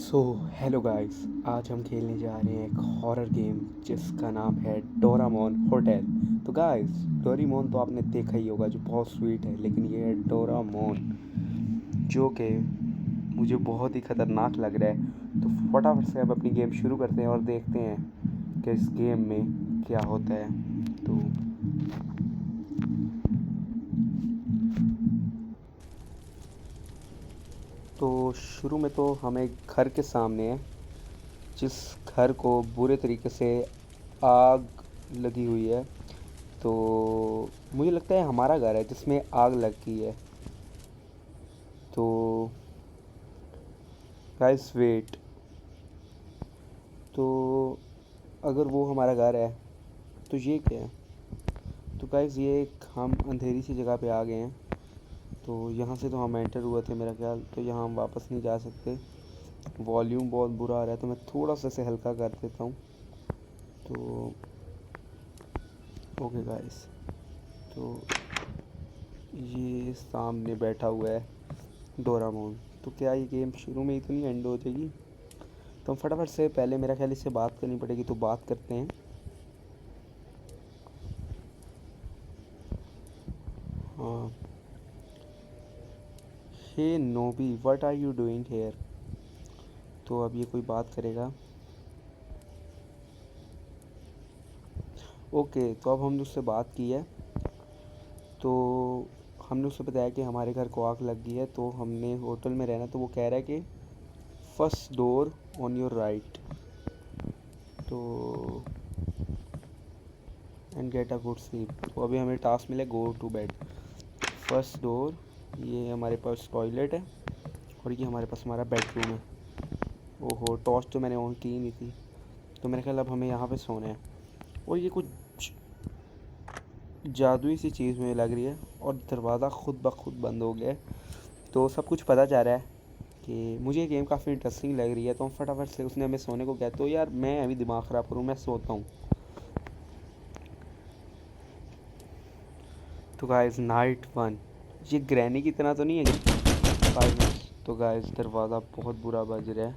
So hello guys, आज हम खेलने जा रहे हैं एक हॉरर गेम जिसका नाम है डोरामोन होटल। तो गाइस, डोरेमोन तो आपने देखा ही होगा जो बहुत स्वीट है, लेकिन ये है डोरामोन जो कि मुझे बहुत ही ख़तरनाक लग रहा है। तो फटाफट से अब अपनी गेम शुरू करते हैं और देखते हैं कि इस गेम में क्या होता है। तो शुरू में तो हमें घर के सामने है, जिस घर को बुरे तरीके से आग लगी हुई है। तो मुझे लगता है हमारा घर है जिसमें आग लगी है। तो गाइस वेट, तो अगर वो हमारा घर है तो ये क्या है? तो गाइस ये एक हम अंधेरी सी जगह पे आ गए हैं। तो यहाँ से तो हम एंटर हुए थे मेरा ख्याल, तो यहाँ हम वापस नहीं जा सकते। वॉल्यूम बहुत बुरा आ रहा है तो मैं थोड़ा सा इसे हल्का कर देता हूँ। तो ओके गाइस, तो ये सामने बैठा हुआ है डोरामोन। तो क्या ये गेम शुरू में ही तो नहीं एंड हो जाएगी? तो हम फटाफट से, पहले मेरा ख्याल इससे बात करनी पड़ेगी, तो बात करते हैं। हाँ, hey Nobi, what are you doing here? तो अब ये कोई बात करेगा। ओके, तो अब हमने उससे बात की है। तो हमने उससे बताया कि हमारे घर को आग लग गई है, तो हमने होटल में रहना। तो वो कह रहा है कि first door on your right, तो and get a good sleep. तो अभी हमें टास्क मिले go to bed. First door, ये हमारे पास टॉयलेट है और ये हमारे पास हमारा बेडरूम है। ओहो, टॉर्च तो मैंने ऑन की ही नहीं थी। तो मेरे ख्याल अब हमें यहाँ पे सोना है। और ये कुछ जादुई सी चीज़ मुझे लग रही है और दरवाज़ा खुद ब खुद बंद हो गया है। तो सब कुछ पता चल रहा है कि मुझे ये गेम काफ़ी इंटरेस्टिंग लग रही है। तो हम फटाफट से, उसने हमें सोने को कहा, तो यार मैं अभी दिमाग ख़राब करूँ, मैं सोता हूँ। तो गाइस नाइट 1, ये ग्रैनी की तरह तो नहीं है कि 5 मिनट्स। तो गाइस दरवाज़ा बहुत बुरा बज रहा है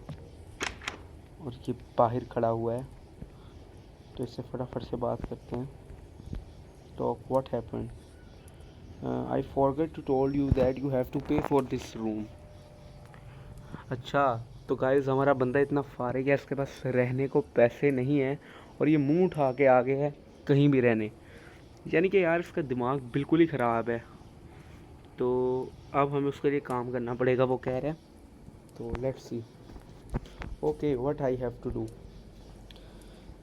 और ये बाहर खड़ा हुआ है। तो इससे फटाफट से बात करते हैं। Talk, what happened? I forget to told you that you have to pay for this room. अच्छा, तो गाइस हमारा बंदा इतना फारिग है, इसके पास रहने को पैसे नहीं है और ये मुंह उठा के आ गया है कहीं भी रहने। यानी कि यार इसका दिमाग बिल्कुल ही ख़राब है। तो अब हमें उसके लिए काम करना पड़ेगा, वो कह रहा है। तो let's see. Okay, what I have to do?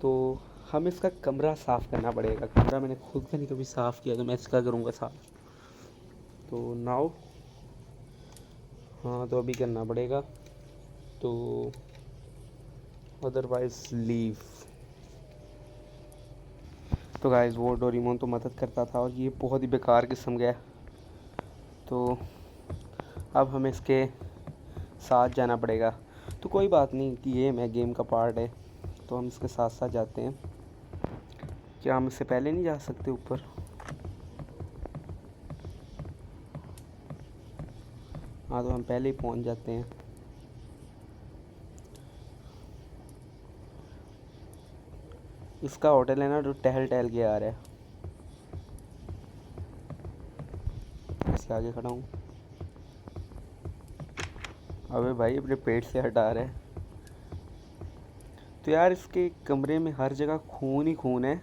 तो हमें इसका कमरा साफ़ करना पड़ेगा। कमरा मैंने खुद का नहीं कभी साफ़ किया, तो मैं इसका करूँगा साफ़। तो नाउ, हाँ तो अभी करना पड़ेगा। तो अदरवाइज लीव। तो गाइस वो डोरेमोन तो मदद करता था और ये बहुत ही बेकार किस्म का है। तो अब हमें इसके साथ जाना पड़ेगा। तो कोई बात नहीं, गेम है, गेम का पार्ट है, तो हम इसके साथ साथ जाते हैं। क्या हम इससे पहले नहीं जा सकते ऊपर? हाँ, तो हम पहले ही पहुंच जाते हैं। इसका होटल है ना जो टहल टहल के आ रहा है। इसके आगे खड़ा हूँ। अबे भाई, अपने पेट से हटा रहा है। तो यार इसके कमरे में हर जगह खून ही खून है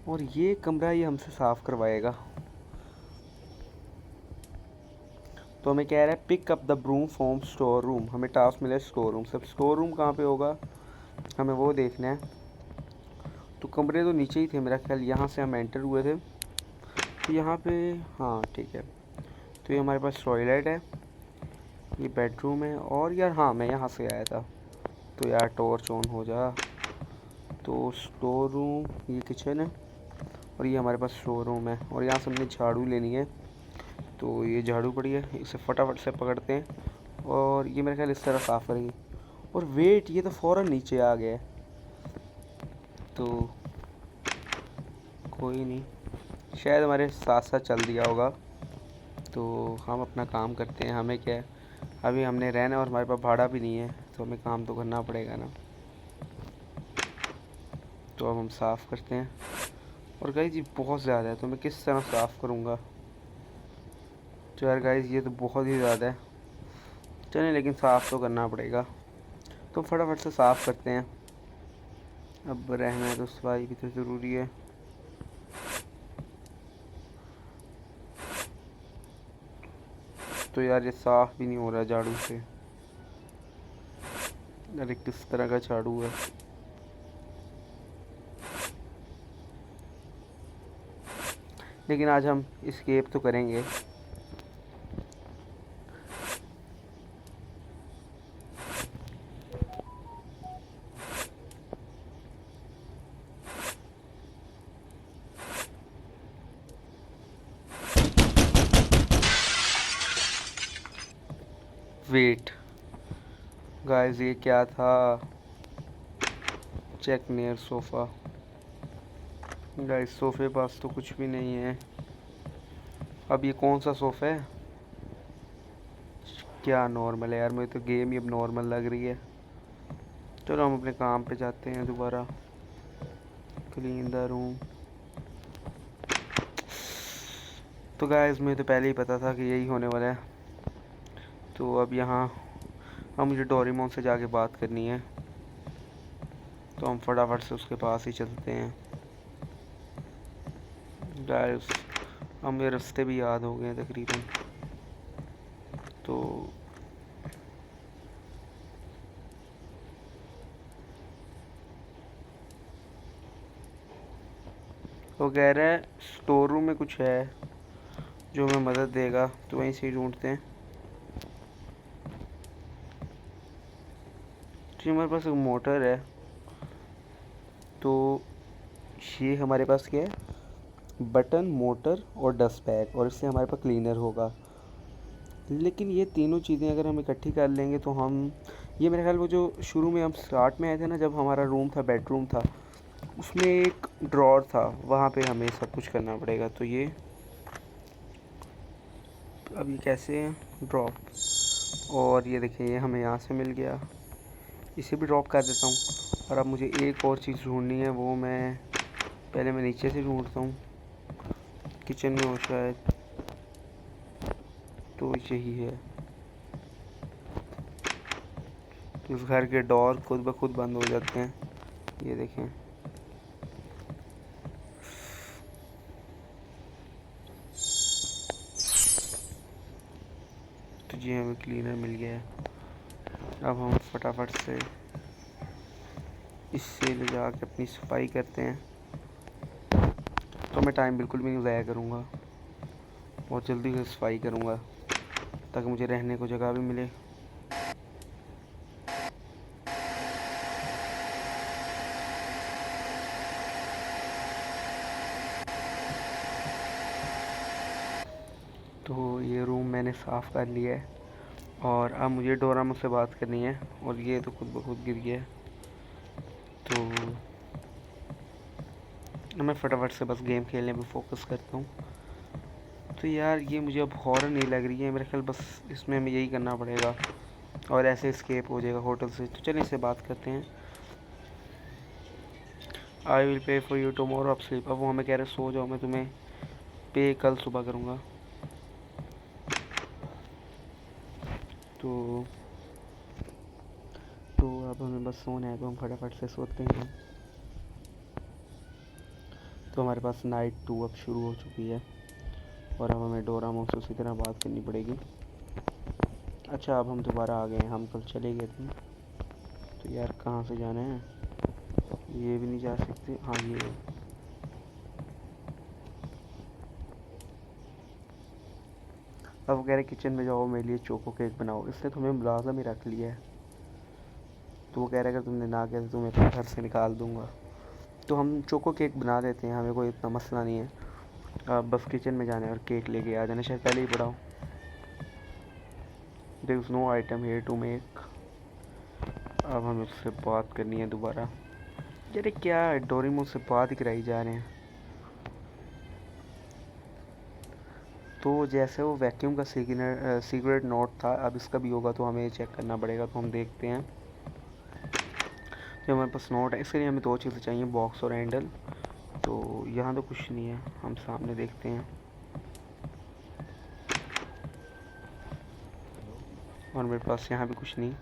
और ये कमरा ये हमसे साफ़ करवाएगा। तो हमें कह रहा है pick up the broom from store room. हमें टास्क मिला है स्टोर रूम। सब स्टोर रूम कहाँ पे होगा, हमें वो देखना है। तो कमरे तो नीचे ही थे मेरा ख्याल, यहाँ से हम एंटर हुए थे। तो यहाँ पे, हाँ ठीक है। तो ये हमारे पास टॉयलेट है, ये बेडरूम है, और यार हाँ मैं यहाँ से आया था। तो यार टॉर्च ऑन हो जा। तो स्टोर रूम, ये किचन है और ये हमारे पास स्टोर रूम है। और यहाँ से हमने झाड़ू लेनी है। तो ये झाड़ू पड़ी है, इसे फटाफट से पकड़ते हैं और ये मेरे ख्याल इस तरह साफ़ करेंगे। और वेट, ये तो फ़ौरन नीचे आ गया है। तो कोई नहीं, शायद हमारे साथ साथ चल दिया होगा। तो हम अपना काम करते हैं। हमें क्या है, अभी हमने रहना और हमारे पास भाड़ा भी नहीं है, तो हमें काम तो करना पड़ेगा ना। तो अब हम साफ़ करते हैं। और गाइस ये बहुत ज़्यादा है, तो मैं किस तरह साफ़ करूँगा। तो यार गाइस ये तो बहुत ही ज़्यादा है। चलिए लेकिन साफ़ तो करना पड़ेगा, तो फटाफट से साफ़ करते हैं। अब रहना है तो सफाई भी तो ज़रूरी है। तो यार ये साफ़ भी नहीं हो रहा झाड़ू से। अरे किस तरह का झाड़ू है। लेकिन आज हम एस्केप तो करेंगे। वेट गाइस ये क्या था। Check near sofa. गाइस सोफ़े पास तो कुछ भी नहीं है। अब ये कौन सा सोफ़ा है। क्या नॉर्मल है यार, मुझे तो गेम ही अब नॉर्मल लग रही है। चलो हम अपने काम पे जाते हैं दोबारा। Clean the room. तो गाइस मुझे तो पहले ही पता था कि यही होने वाला है। तो अब यहाँ अब मुझे डोरेमोन से जाके बात करनी है, तो हम फटाफट से उसके पास ही चलते हैं। गाइस हमें रास्ते भी याद हो गए हैं तकरीबन। तो वो कह रहा है स्टोर रूम में कुछ है जो हमें मदद देगा, तो वहीं से ही ढूंढते हैं। जी हमारे पास एक मोटर है, तो ये हमारे पास क्या है, बटन, मोटर और डस्ट बैग, और इससे हमारे पास क्लीनर होगा। लेकिन ये तीनों चीज़ें अगर हम इकट्ठी कर लेंगे तो हम ये मेरे ख्याल वो जो शुरू में हम स्टार्ट में आए थे ना, जब हमारा रूम था, बेडरूम था, उसमें एक ड्रॉर था, वहाँ पे हमें सब कुछ करना पड़ेगा। तो ये अब ये कैसे ड्रॉप, और ये देखिए ये हमें यहाँ से मिल गया, इसे भी ड्रॉप कर देता हूँ। और अब मुझे एक और चीज़ ढूंढनी है, वो मैं नीचे से ढूंढता हूँ। किचन में हो शायद, तो यही है। तो इस घर के डोर खुद ब खुद बंद हो जाते हैं, ये देखें। तो जी हमें क्लीनर मिल गया है। अब हम फटाफट से इससे ले जाके अपनी सफाई करते हैं। तो मैं टाइम बिल्कुल भी नहीं ज़ाया करूँगा, बहुत जल्दी से सफाई करूँगा ताकि मुझे रहने को जगह भी मिले। तो ये रूम मैंने साफ़ कर लिया है, और अब मुझे डोरेमोन से बात करनी है, और ये तो खुद ब खुद गिर गया है। तो मैं फटाफट से बस गेम खेलने पे फोकस करता हूँ। तो यार ये मुझे अब हॉरर नहीं लग रही है, मेरे ख्याल बस इसमें हमें यही करना पड़ेगा और ऐसे एस्केप हो जाएगा होटल से। तो चलिए इससे बात करते हैं। I will pay for you tomorrow आप स्लीप। अब वो हमें कह रहे सो जाओ, मैं तुम्हें पे कल सुबह करूँगा। तो तो अब हमें बस सोना है, तो हम फटाफट से सोते हैं। तो हमारे पास नाइट 2 अब शुरू हो चुकी है, और अब हमें डोरेमोन से उसी तरह बात करनी पड़ेगी। अच्छा अब हम दोबारा आ गए हैं, हम कल चले गए थे। तो यार कहाँ से जाना है, ये भी नहीं जा सकते। हाँ ये अब वो कह रहे किचन में जाओ, मेरे लिए चोको केक बनाओ। इसने तुम्हें मुलाज़म ही रख लिया है। तो वो कह रहा है अगर तुमने ना किया तो तुम्हें अपने घर से निकाल दूँगा। तो हम चोको केक बना देते हैं, हमें कोई इतना मसला नहीं है। अब बस किचन में जाना है और केक लेके आ जाना, शायद पहले ही पढ़ा हो। There is no item here to make. अब हमें उससे बात करनी है दोबारा। यार क्या डोरेमोन से बात ही कराई जा रहे हैं। तो जैसे वो वैक्यूम का सीक्रेट नोट था, अब इसका भी होगा, तो हमें चेक करना पड़ेगा। तो हम देखते हैं। जो हमारे पास नोट है, इसके लिए हमें 2 चीज़ें चाहिए, बॉक्स और हैंडल। तो यहाँ तो कुछ नहीं है, हम सामने देखते हैं। और मेरे पास यहाँ भी कुछ नहीं।